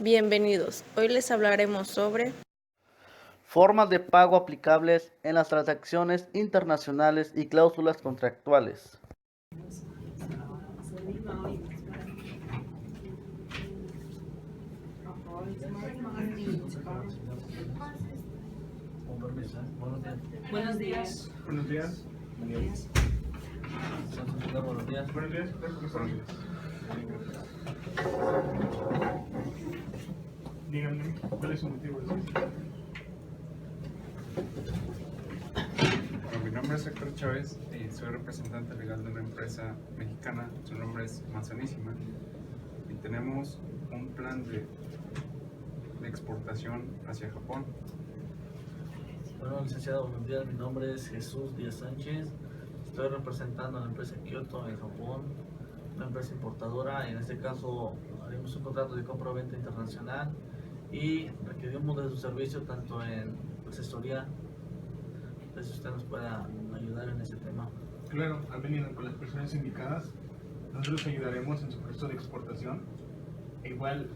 Bienvenidos, hoy les hablaremos sobre formas de pago aplicables en las transacciones internacionales y cláusulas contractuales. Buenos días. Buenos días. Buenos días. Buenos días. ¿Cómo están? Díganme, ¿cuál es su motivo de su visita? Bueno, mi nombre es Héctor Chávez y soy representante legal de una empresa mexicana. Su nombre es Manzanísima y tenemos un plan de exportación hacia Japón. Bueno, licenciado, buenos días. Mi nombre es Jesús Díaz Sánchez. Estoy representando a la empresa Kyoto en Japón, una empresa importadora. En este caso, haremos un contrato de compra-venta internacional y requerimos de su servicio tanto en asesoría. Entonces, usted nos pueda ayudar en ese tema. Claro, han venido con las personas indicadas. Nosotros ayudaremos en su proceso de exportación. E igual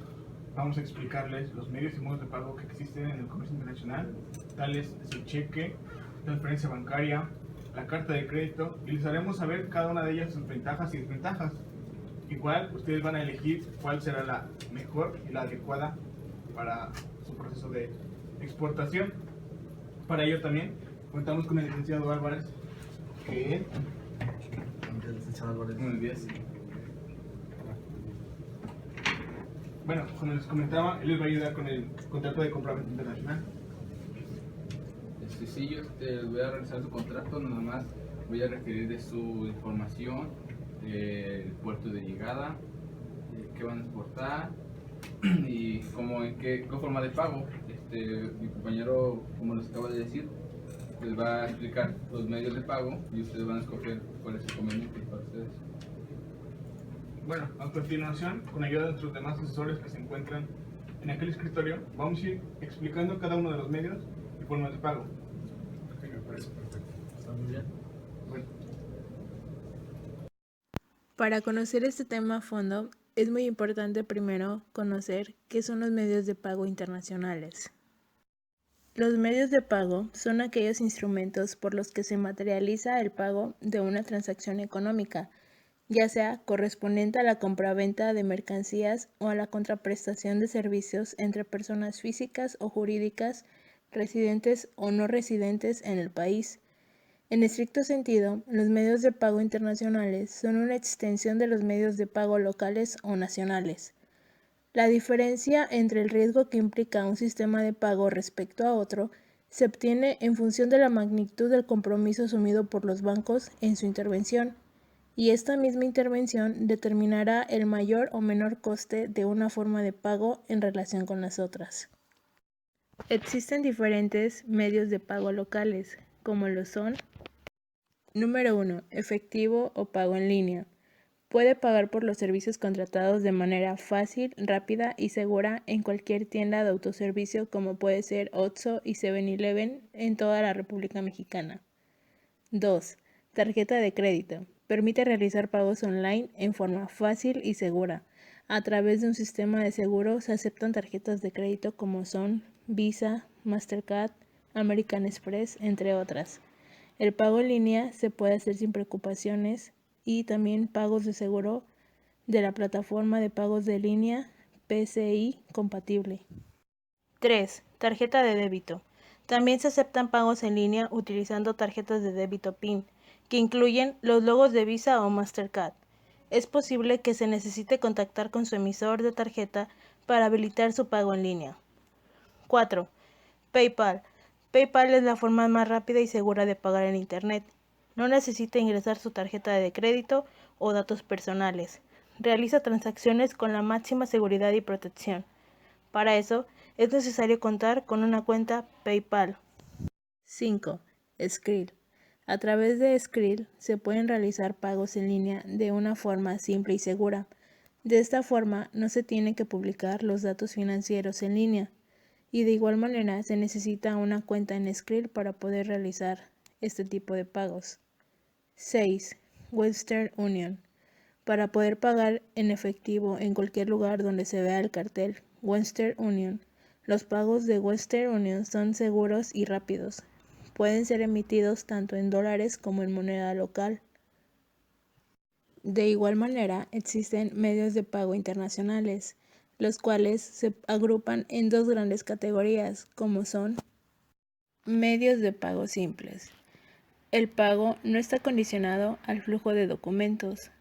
vamos a explicarles los medios y modos de pago que existen en el comercio internacional, tales es el cheque, transferencia bancaria, la carta de crédito, y les haremos saber cada una de ellas sus ventajas y desventajas. Igual ustedes van a elegir cuál será la mejor y la adecuada para su proceso de exportación. Para ello también contamos con el licenciado Álvarez, que Buenos días, licenciado Álvarez. Buenos días. bueno, como les comentaba, él les va a ayudar con el contrato de compra-venta internacional. Sí, yo voy a realizar su contrato, nada más voy a requerir de su información, el puerto de llegada, qué van a exportar y en qué forma de pago. Mi compañero, como les acabo de decir, les va a explicar los medios de pago y ustedes van a escoger cuál es el conveniente para ustedes. Bueno, a continuación, con ayuda de nuestros demás asesores que se encuentran en aquel escritorio, vamos a ir explicando cada uno de los medios y formas de pago. Ok, me parece perfecto. Está muy bien. Bueno, Para conocer este tema a fondo, es muy importante primero conocer qué son los medios de pago internacionales. Los medios de pago son aquellos instrumentos por los que se materializa el pago de una transacción económica, ya sea correspondiente a la compraventa de mercancías o a la contraprestación de servicios entre personas físicas o jurídicas, residentes o no residentes en el país. En estricto sentido, los medios de pago internacionales son una extensión de los medios de pago locales o nacionales. La diferencia entre el riesgo que implica un sistema de pago respecto a otro se obtiene en función de la magnitud del compromiso asumido por los bancos en su intervención, y esta misma intervención determinará el mayor o menor coste de una forma de pago en relación con las otras. Existen diferentes medios de pago locales, como lo son: número 1. Efectivo o pago en línea. Puede pagar por los servicios contratados de manera fácil, rápida y segura en cualquier tienda de autoservicio, como puede ser Oxxo y 7-Eleven en toda la República Mexicana. 2. Tarjeta de crédito. Permite realizar pagos online en forma fácil y segura. A través de un sistema de seguro se aceptan tarjetas de crédito como son Visa, Mastercard, American Express, entre otras. El pago en línea se puede hacer sin preocupaciones y también pagos de seguro de la plataforma de pagos de línea PCI compatible. 3. Tarjeta de débito. También se aceptan pagos en línea utilizando tarjetas de débito PIN, que incluyen los logos de Visa o Mastercard. Es posible que se necesite contactar con su emisor de tarjeta para habilitar su pago en línea. 4. PayPal. PayPal es la forma más rápida y segura de pagar en Internet. No necesita ingresar su tarjeta de crédito o datos personales. Realiza transacciones con la máxima seguridad y protección. Para eso, es necesario contar con una cuenta PayPal. 5. Skrill. A través de Skrill se pueden realizar pagos en línea de una forma simple y segura. De esta forma, no se tienen que publicar los datos financieros en línea, y de igual manera se necesita una cuenta en Skrill para poder realizar este tipo de pagos. 6. Western Union. para poder pagar en efectivo en cualquier lugar donde se vea el cartel Western Union. Los pagos de Western Union son seguros y rápidos. Pueden ser emitidos tanto en dólares como en moneda local. De igual manera, existen medios de pago internacionales, los cuales se agrupan en dos grandes categorías, como son medios de pago simples. El pago no está condicionado al flujo de documentos.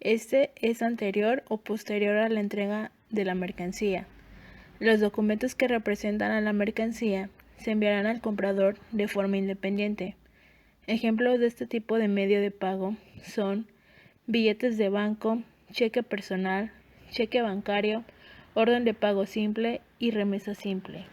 Este es anterior o posterior a la entrega de la mercancía. Los documentos que representan a la mercancía se enviarán al comprador de forma independiente. Ejemplos de este tipo de medio de pago son billetes de banco, cheque personal, cheque bancario, orden de pago simple y remesa simple.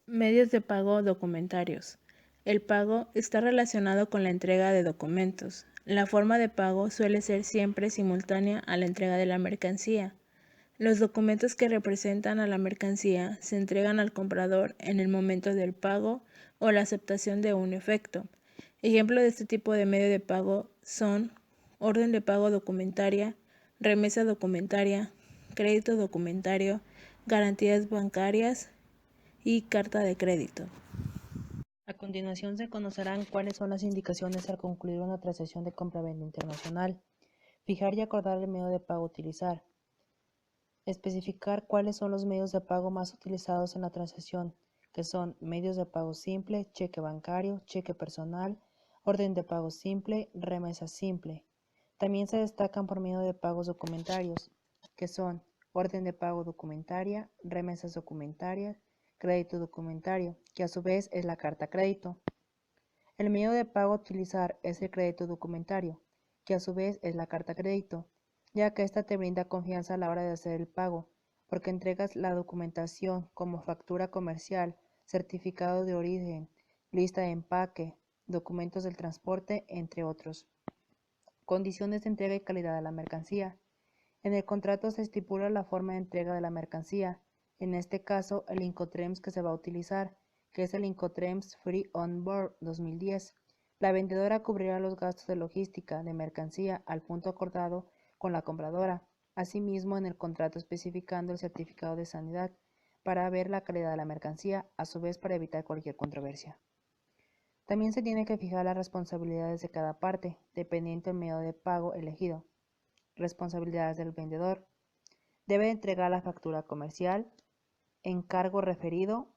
Medios de pago documentarios. El pago está relacionado con la entrega de documentos. La forma de pago suele ser siempre simultánea a la entrega de la mercancía. Los documentos que representan a la mercancía se entregan al comprador en el momento del pago o la aceptación de un efecto. Ejemplo de este tipo de medio de pago son orden de pago documentaria, remesa documentaria, crédito documentario, garantías bancarias y carta de crédito. A continuación se conocerán cuáles son las indicaciones al concluir una transacción de compra-venta internacional, fijar y acordar el medio de pago a utilizar, especificar cuáles son los medios de pago más utilizados en la transacción, que son medios de pago simple, cheque bancario, cheque personal, orden de pago simple, remesa simple. También se destacan por medio de pagos documentarios, que son orden de pago documentaria, remesas documentarias, crédito documentario, que a su vez es la carta crédito. El medio de pago a utilizar es el crédito documentario, que a su vez es la carta crédito, ya que ésta te brinda confianza a la hora de hacer el pago, porque entregas la documentación como factura comercial, certificado de origen, lista de empaque, documentos del transporte, entre otros. Condiciones de entrega y calidad de la mercancía. En el contrato se estipula la forma de entrega de la mercancía, en este caso el Incoterms que se va a utilizar, que es el Incoterms Free On Board 2010. La vendedora cubrirá los gastos de logística de mercancía al punto acordado con la compradora, asimismo en el contrato especificando el certificado de sanidad para ver la calidad de la mercancía, a su vez para evitar cualquier controversia. También se tiene que fijar las responsabilidades de cada parte, dependiente del medio de pago elegido. Responsabilidades del vendedor. Debe entregar la factura comercial, encargo referido,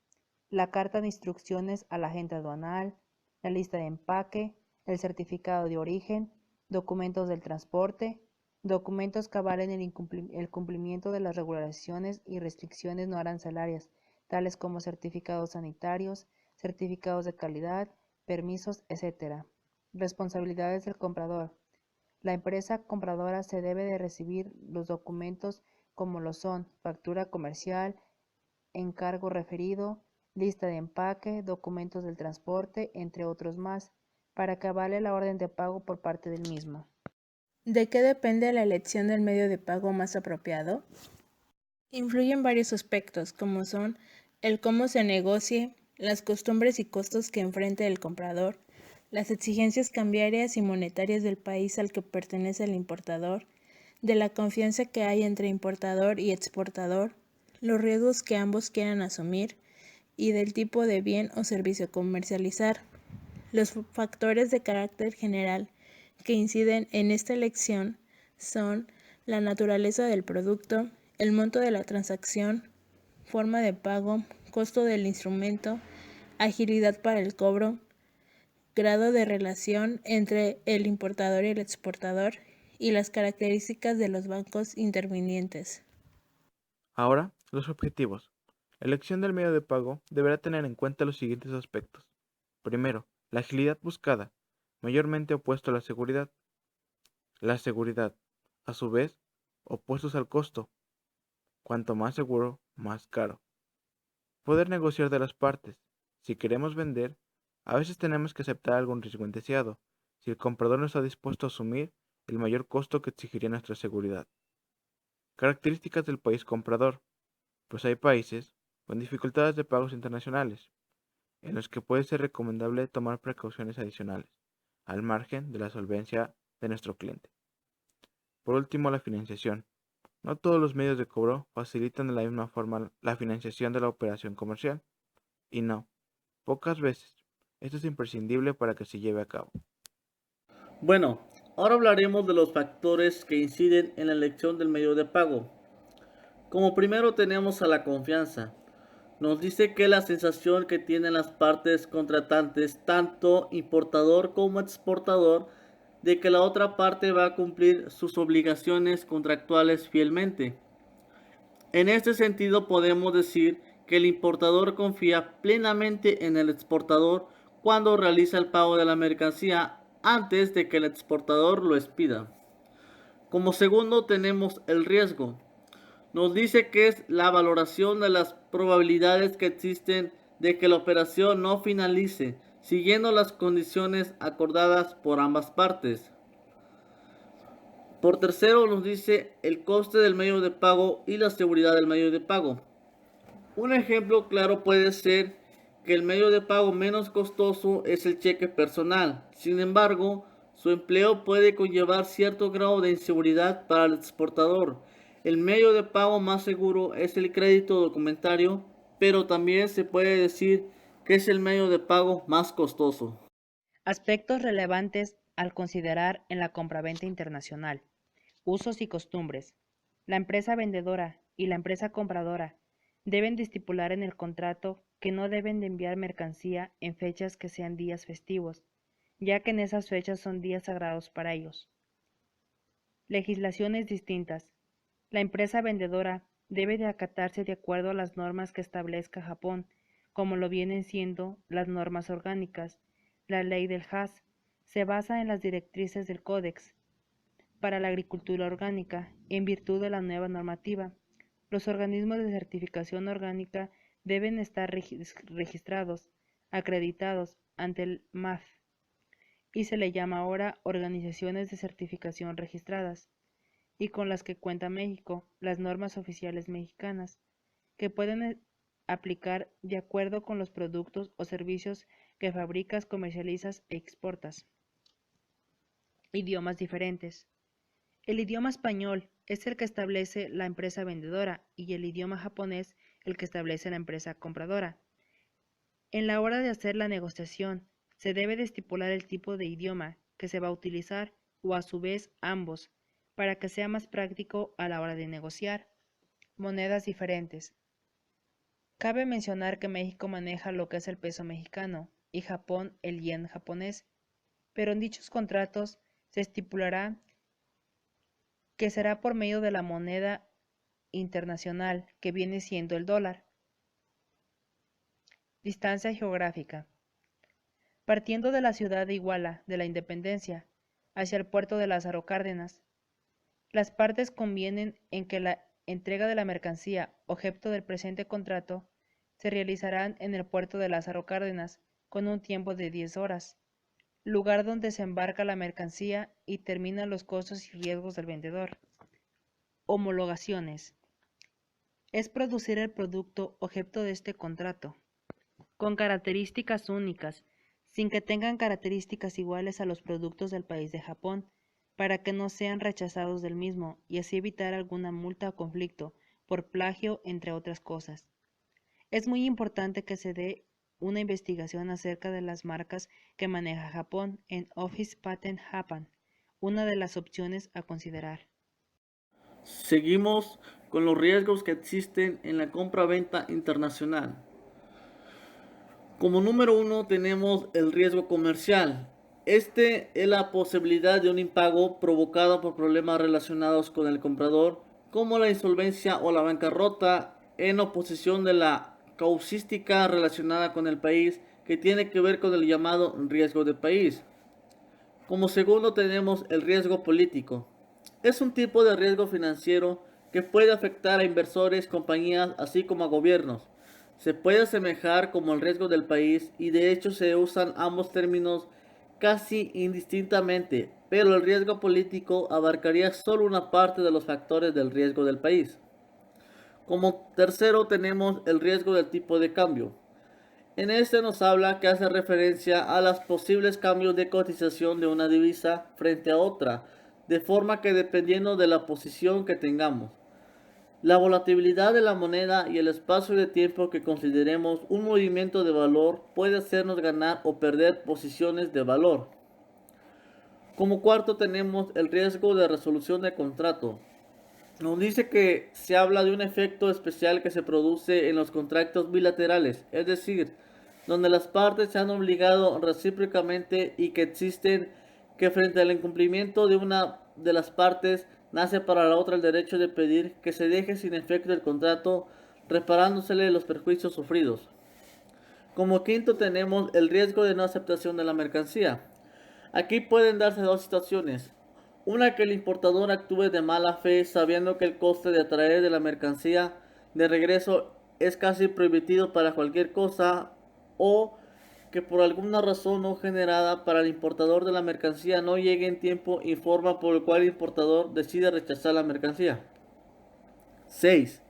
la carta de instrucciones al agente aduanal, la lista de empaque, el certificado de origen, documentos del transporte, documentos que avalen el cumplimiento de las regulaciones y restricciones no arancelarias, tales como certificados sanitarios, certificados de calidad, permisos, etc. Responsabilidades del comprador. La empresa compradora se debe de recibir los documentos como lo son factura comercial, encargo referido, lista de empaque, documentos del transporte, entre otros más, para que avale la orden de pago por parte del mismo. ¿De qué depende la elección del medio de pago más apropiado? Influyen varios aspectos, como son el cómo se negocie, las costumbres y costos que enfrente el comprador, las exigencias cambiarias y monetarias del país al que pertenece el importador, de la confianza que hay entre importador y exportador, los riesgos que ambos quieran asumir y del tipo de bien o servicio a comercializar. Los factores de carácter general que inciden en esta elección son la naturaleza del producto, el monto de la transacción, forma de pago, costo del instrumento, agilidad para el cobro, grado de relación entre el importador y el exportador y las características de los bancos intervinientes. Ahora, los objetivos. La elección del medio de pago deberá tener en cuenta los siguientes aspectos. Primero, la agilidad buscada, mayormente opuesto a la seguridad. La seguridad, a su vez, opuestos al costo. Cuanto más seguro, más caro. Poder negociar de las partes. Si queremos vender, a veces tenemos que aceptar algún riesgo indeseado, si el comprador no está dispuesto a asumir el mayor costo que exigiría nuestra seguridad. Características del país comprador. Pues hay países con dificultades de pagos internacionales, en los que puede ser recomendable tomar precauciones adicionales, al margen de la solvencia de nuestro cliente. Por último, la financiación. No todos los medios de cobro facilitan de la misma forma la financiación de la operación comercial. Y no, pocas veces. Esto es imprescindible para que se lleve a cabo. Bueno, ahora hablaremos de los factores que inciden en la elección del medio de pago. Como primero tenemos a la confianza. Nos dice que la sensación que tienen las partes contratantes, tanto importador como exportador, de que la otra parte va a cumplir sus obligaciones contractuales fielmente. En este sentido podemos decir que el importador confía plenamente en el exportador cuando realiza el pago de la mercancía antes de que el exportador lo expida. Como segundo tenemos el riesgo. Nos dice que es la valoración de las probabilidades que existen de que la operación no finalice siguiendo las condiciones acordadas por ambas partes. Por tercero nos dice el coste del medio de pago y la seguridad del medio de pago. Un ejemplo claro puede ser que el medio de pago menos costoso es el cheque personal. Sin embargo, su empleo puede conllevar cierto grado de inseguridad para el exportador. El medio de pago más seguro es el crédito documentario, pero también se puede decir que es el medio de pago más costoso. Aspectos relevantes al considerar en la compraventa internacional. Usos y costumbres. La empresa vendedora y la empresa compradora deben de estipular en el contrato que no deben de enviar mercancía en fechas que sean días festivos, ya que en esas fechas son días sagrados para ellos. Legislaciones distintas. La empresa vendedora debe de acatarse de acuerdo a las normas que establezca Japón, como lo vienen siendo las normas orgánicas. La ley del HAS se basa en las directrices del Códex para la agricultura orgánica, en virtud de la nueva normativa. Los organismos de certificación orgánica deben estar registrados, acreditados ante el MAF, y se le llama ahora organizaciones de certificación registradas, y con las que cuenta México, las normas oficiales mexicanas, que pueden aplicar de acuerdo con los productos o servicios que fabricas, comercializas e exportas. Idiomas diferentes. El idioma español es el que establece la empresa vendedora y el idioma japonés el que establece la empresa compradora. En la hora de hacer la negociación, se debe de estipular el tipo de idioma que se va a utilizar o a su vez ambos, para que sea más práctico a la hora de negociar. Monedas diferentes. Cabe mencionar que México maneja lo que es el peso mexicano y Japón el yen japonés, pero en dichos contratos se estipulará que será por medio de la moneda internacional, que viene siendo el dólar. Distancia geográfica. Partiendo de la ciudad de Iguala, de la Independencia, hacia el puerto de Lázaro Cárdenas, las partes convienen en que la entrega de la mercancía, objeto del presente contrato, se realizarán en el puerto de Lázaro Cárdenas, con un tiempo de 10 horas. Lugar donde se embarca la mercancía y terminan los costos y riesgos del vendedor. Homologaciones. Es producir el producto objeto de este contrato, con características únicas, sin que tengan características iguales a los productos del país de Japón, para que no sean rechazados del mismo y así evitar alguna multa o conflicto por plagio, entre otras cosas. Es muy importante que se dé una investigación acerca de las marcas que maneja Japón en Office Patent Japan, una de las opciones a considerar. Seguimos con los riesgos que existen en la compra-venta internacional. Como número 1 tenemos el riesgo comercial. Este es la posibilidad de un impago provocado por problemas relacionados con el comprador, como la insolvencia o la bancarrota, en oposición de la causística relacionada con el país, que tiene que ver con el llamado riesgo de país. Como segundo tenemos el riesgo político. Es un tipo de riesgo financiero que puede afectar a inversores, compañías, así como a gobiernos. Se puede asemejar como el riesgo del país y de hecho se usan ambos términos casi indistintamente, pero el riesgo político abarcaría solo una parte de los factores del riesgo del país. Como tercero tenemos el riesgo del tipo de cambio. En este nos habla que hace referencia a los posibles cambios de cotización de una divisa frente a otra, de forma que dependiendo de la posición que tengamos, la volatilidad de la moneda y el espacio de tiempo que consideremos un movimiento de valor puede hacernos ganar o perder posiciones de valor. Como cuarto tenemos el riesgo de resolución de contrato. Nos dice que se habla de un efecto especial que se produce en los contratos bilaterales, es decir, donde las partes se han obligado recíprocamente y que existen que frente al incumplimiento de una de las partes nace para la otra el derecho de pedir que se deje sin efecto el contrato, reparándosele los perjuicios sufridos. Como quinto tenemos el riesgo de no aceptación de la mercancía. Aquí pueden darse dos situaciones. Una, que el importador actúe de mala fe sabiendo que el coste de traer de la mercancía de regreso es casi prohibido para cualquier cosa, o que por alguna razón no generada para el importador de la mercancía no llegue en tiempo y forma por el cual el importador decide rechazar la mercancía. 6.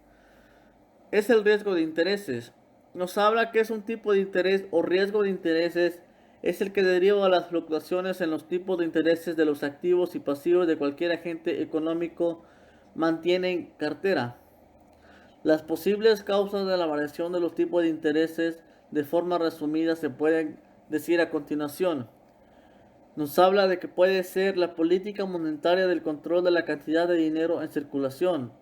Es el riesgo de intereses. Nos habla que es un tipo de interés o riesgo de intereses, es el que deriva de las fluctuaciones en los tipos de intereses de los activos y pasivos de cualquier agente económico mantiene en cartera. Las posibles causas de la variación de los tipos de intereses de forma resumida se pueden decir a continuación. Nos habla de que puede ser la política monetaria del control de la cantidad de dinero en circulación.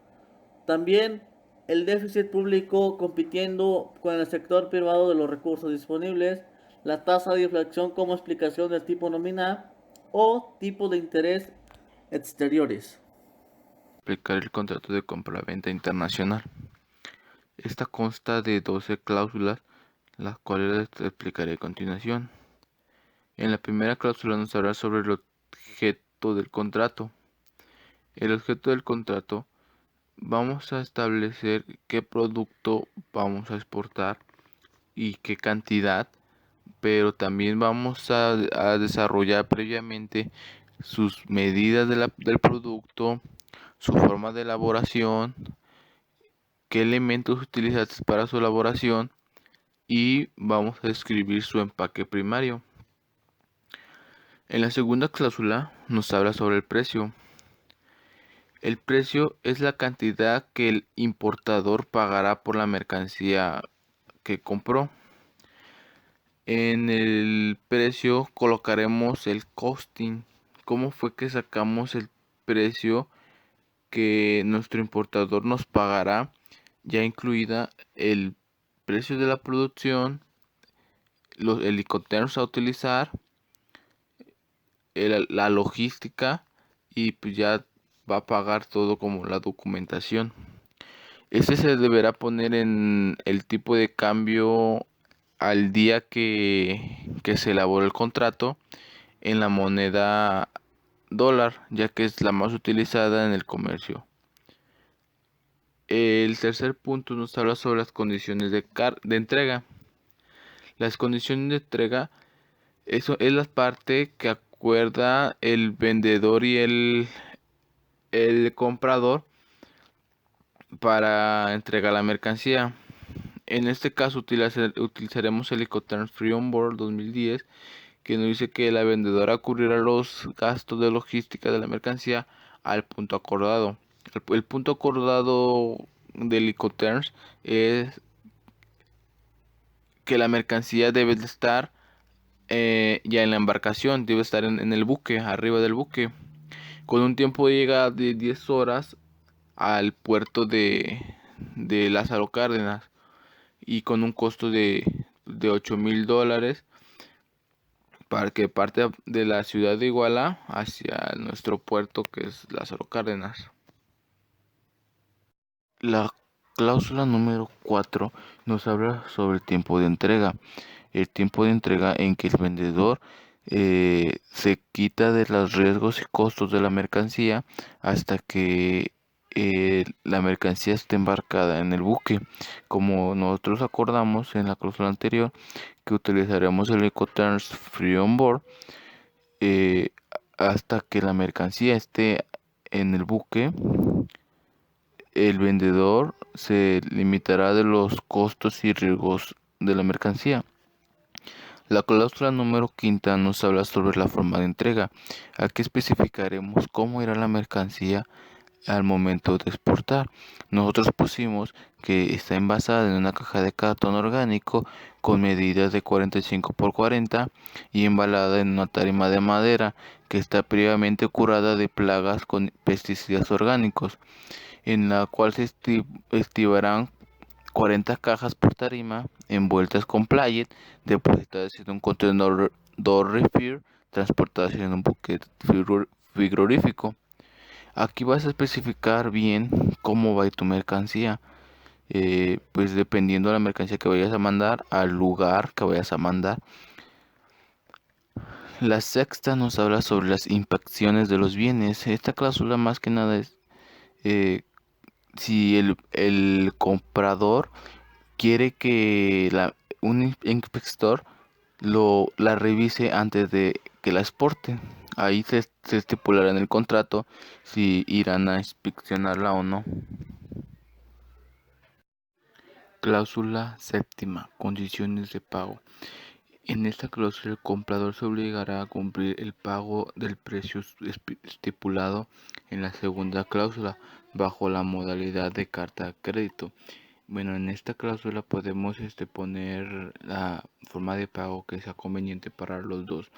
También el déficit público compitiendo con el sector privado de los recursos disponibles, la tasa de inflación como explicación del tipo nominal o tipo de interés exteriores. Explicar el contrato de compra-venta internacional. Esta consta de 12 cláusulas, las cuales les explicaré a continuación. En la primera cláusula nos habla sobre el objeto del contrato. El objeto del contrato, vamos a establecer qué producto vamos a exportar y qué cantidad, pero también vamos a desarrollar previamente sus medidas del producto, su forma de elaboración, qué elementos utilizaste para su elaboración y vamos a describir su empaque primario. En la segunda cláusula nos habla sobre el precio. El precio es la cantidad que el importador pagará por la mercancía que compró. En el precio colocaremos el costing. ¿Cómo fue que sacamos el precio que nuestro importador nos pagará? Ya incluida el precio de la producción, los helicópteros a utilizar, la logística, y pues ya va a pagar todo como la documentación. Este se deberá poner en el tipo de cambio al día que se elaboró el contrato en la moneda dólar, ya que es la más utilizada en el comercio. El tercer punto nos habla sobre las condiciones de entrega. Las condiciones de entrega, eso es la parte que acuerda el vendedor y el comprador para entregar la mercancía. En este caso utilizaremos el Incoterms Free On Board 2010, que nos dice que la vendedora cubrirá los gastos de logística de la mercancía al punto acordado. El punto acordado del Incoterms es que la mercancía debe de estar ya en la embarcación, debe estar en el buque, arriba del buque, con un tiempo de llegada de 10 horas al puerto de Lázaro Cárdenas, y con un costo de $8,000 para que parte de la ciudad de Iguala hacia nuestro puerto, que es Lázaro Cárdenas. La cláusula número 4 nos habla sobre el tiempo de entrega. El tiempo de entrega en que el vendedor se quita de los riesgos y costos de la mercancía hasta que la mercancía esté embarcada en el buque. Como nosotros acordamos en la cláusula anterior que utilizaremos el Incoterms Free On Board hasta que la mercancía esté en el buque, el vendedor se limitará de los costos y riesgos de la mercancía. La cláusula número 5 nos habla sobre la forma de entrega. Aquí especificaremos cómo irá la mercancía al momento de exportar. Nosotros pusimos que está envasada en una caja de cartón orgánico con medidas de 45 por 40 y embalada en una tarima de madera que está previamente curada de plagas con pesticidas orgánicos, en la cual se estibarán 40 cajas por tarima envueltas con playet, depositadas en un contenedor door refill, transportadas en un buque frigorífico. Aquí vas a especificar bien cómo va a ir tu mercancía. Pues dependiendo de la mercancía que vayas a mandar, al lugar que vayas a mandar. La sexta nos habla sobre las inspecciones de los bienes. Esta cláusula más que nada es si el comprador quiere que un inspector la revise antes de que la exporte. Ahí se estipulará en el contrato si irán a inspeccionarla o no. Cláusula séptima. Condiciones de pago. En esta cláusula el comprador se obligará a cumplir el pago del precio estipulado en la segunda cláusula bajo la modalidad de carta de crédito. Bueno, en esta cláusula podemos poner la forma de pago que sea conveniente para los dos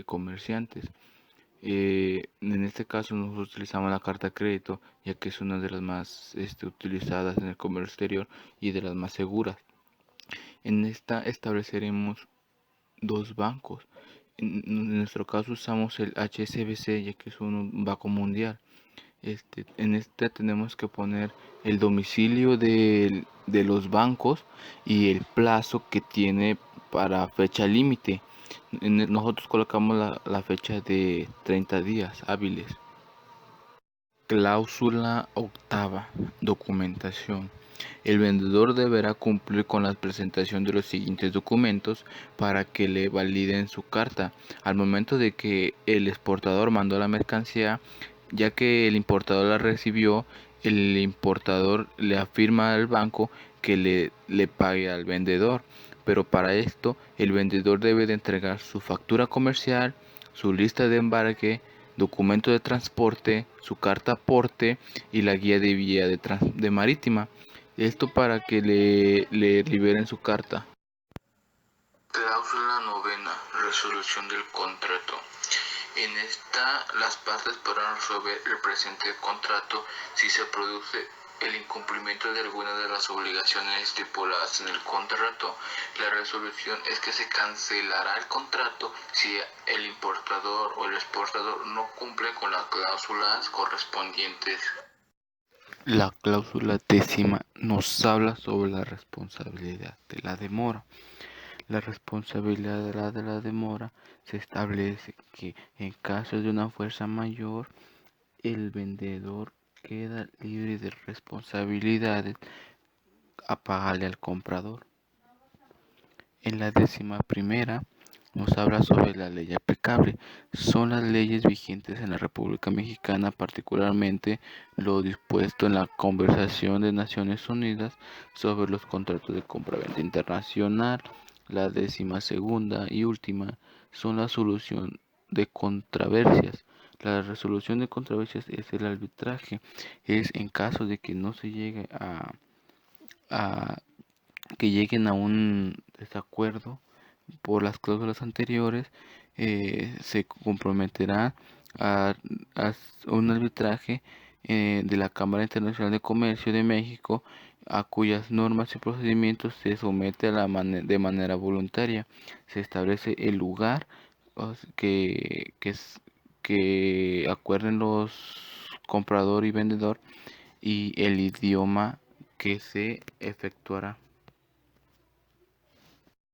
comerciantes. En este caso nosotros utilizamos la carta de crédito, ya que es una de las más utilizadas en el comercio exterior y de las más seguras. En esta estableceremos dos bancos. En nuestro caso usamos el HSBC, ya que es un banco mundial. En este tenemos que poner el domicilio de los bancos y el plazo que tiene para fecha límite. Nosotros colocamos la fecha de 30 días hábiles. Cláusula octava. Documentación. El vendedor deberá cumplir con la presentación de los siguientes documentos para que le validen su carta. Al momento de que el exportador mandó la mercancía, ya que el importador la recibió, el importador le afirma al banco que le pague al vendedor. Pero para esto, el vendedor debe de entregar su factura comercial, su lista de embarque, documento de transporte, su carta aporte y la guía de vía de marítima. Esto para que le liberen su carta. Cláusula novena. Resolución del contrato. En esta, las partes podrán resolver el presente contrato si se produce el incumplimiento de alguna de las obligaciones estipuladas en el contrato. La resolución es que se cancelará el contrato si el importador o el exportador no cumple con las cláusulas correspondientes. La cláusula décima nos habla sobre la responsabilidad de la demora. La responsabilidad de la demora se establece que en caso de una fuerza mayor, el vendedor queda libre de responsabilidades a pagarle al comprador. En la 11ª nos habla sobre la ley aplicable. Son las leyes vigentes en la República Mexicana, particularmente lo dispuesto en la Convención de Naciones Unidas sobre los contratos de compraventa internacional. La 12ª y última son la solución de controversias. La resolución de controversias es el arbitraje. Es en caso de que no se llegue a que lleguen a un desacuerdo por las cláusulas anteriores, se comprometerá a un arbitraje de la Cámara Internacional de Comercio de México, a cuyas normas y procedimientos se somete de manera voluntaria. Se establece el lugar que acuerden los comprador y vendedor y el idioma que se efectuará.